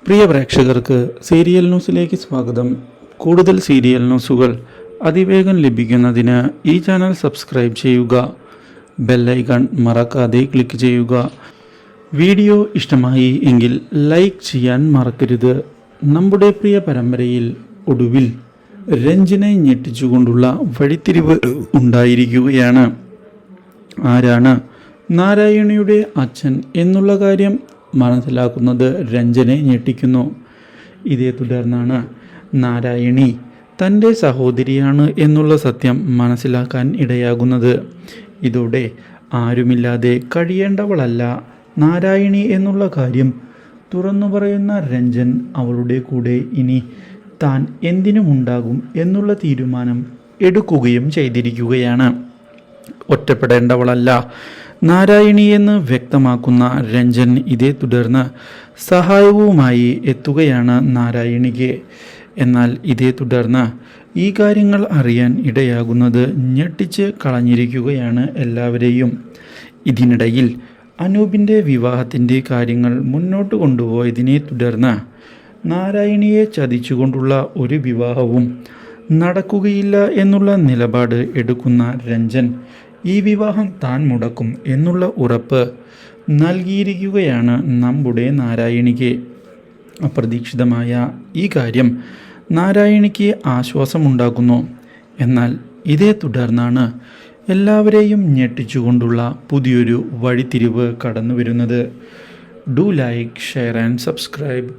പ്രിയ പ്രേക്ഷകർക്ക് സീരിയൽ ന്യൂസിലേക്ക് സ്വാഗതം. കൂടുതൽ സീരിയൽ ന്യൂസുകൾ അതിവേഗം ലഭിക്കുന്നതിന് ഈ ചാനൽ സബ്സ്ക്രൈബ് ചെയ്യുക. ബെല്ലൈക്കൺ മറക്കാതെ ക്ലിക്ക് ചെയ്യുക. വീഡിയോ ഇഷ്ടമായി എങ്കിൽ ലൈക്ക് ചെയ്യാൻ മറക്കരുത്. നമ്മുടെ പ്രിയ പരമ്പരയിൽ ഒടുവിൽ രഞ്ജനെ ഞെട്ടിച്ചുകൊണ്ടുള്ള വഴിത്തിരിവ് ഉണ്ടായിരിക്കുകയാണ്. ആരാണ് നാരായണിയുടെ അച്ഛൻ എന്നുള്ള കാര്യം മനസ്സിലാക്കുന്നത് രഞ്ജനെ ഞെട്ടിക്കുന്നു. ഇതേ തുടർന്നാണ് നാരായണി തൻ്റെ സഹോദരിയാണ് എന്നുള്ള സത്യം മനസ്സിലാക്കാൻ ഇടയാകുന്നത്. ഇതോടെ ആരുമില്ലാതെ കഴിയേണ്ടവളല്ല നാരായണി എന്നുള്ള കാര്യം തുറന്നു പറയുന്ന രഞ്ജൻ അവളുടെ കൂടെ ഇനി താൻ എന്തിനുമുണ്ടാകും എന്നുള്ള തീരുമാനം എടുക്കുകയും ചെയ്തിരിക്കുകയാണ്. ഒറ്റപ്പെടേണ്ടവളല്ല നാരായണി എന്ന് വ്യക്തമാക്കുന്ന രഞ്ജൻ ഇതേ തുടർന്ന് സഹായവുമായി എത്തുകയാണ് നാരായണിക്ക്. എന്നാൽ ഇതേ തുടർന്ന് ഈ കാര്യങ്ങൾ അറിയാൻ ഇടയാകുന്നത് ഞെട്ടിച്ച് കളഞ്ഞിരിക്കുകയാണ് എല്ലാവരെയും. ഇതിനിടയിൽ അനൂപിൻ്റെ വിവാഹത്തിൻ്റെ കാര്യങ്ങൾ മുന്നോട്ട് കൊണ്ടുപോയതിനെ തുടർന്ന് നാരായണിയെ ചതിച്ചുകൊണ്ടുള്ള ഒരു വിവാഹവും നടക്കുകയില്ല എന്നുള്ള നിലപാട് എടുക്കുന്ന രഞ്ജൻ ഈ വിവാഹം താൻ മുടക്കും എന്നുള്ള ഉറപ്പ് നൽകിയിരിക്കുകയാണ് നമ്മുടെ നാരായണിക്ക്. അപ്രതീക്ഷിതമായ ഈ കാര്യം നാരായണിക്ക് ആശ്വാസമുണ്ടാക്കുന്നു. എന്നാൽ ഇതേ തുടർന്നാണ് എല്ലാവരെയും ഞെട്ടിച്ചുകൊണ്ടുള്ള പുതിയൊരു വഴിത്തിരിവ് കടന്നു വരുന്നത്. Do like, share and subscribe.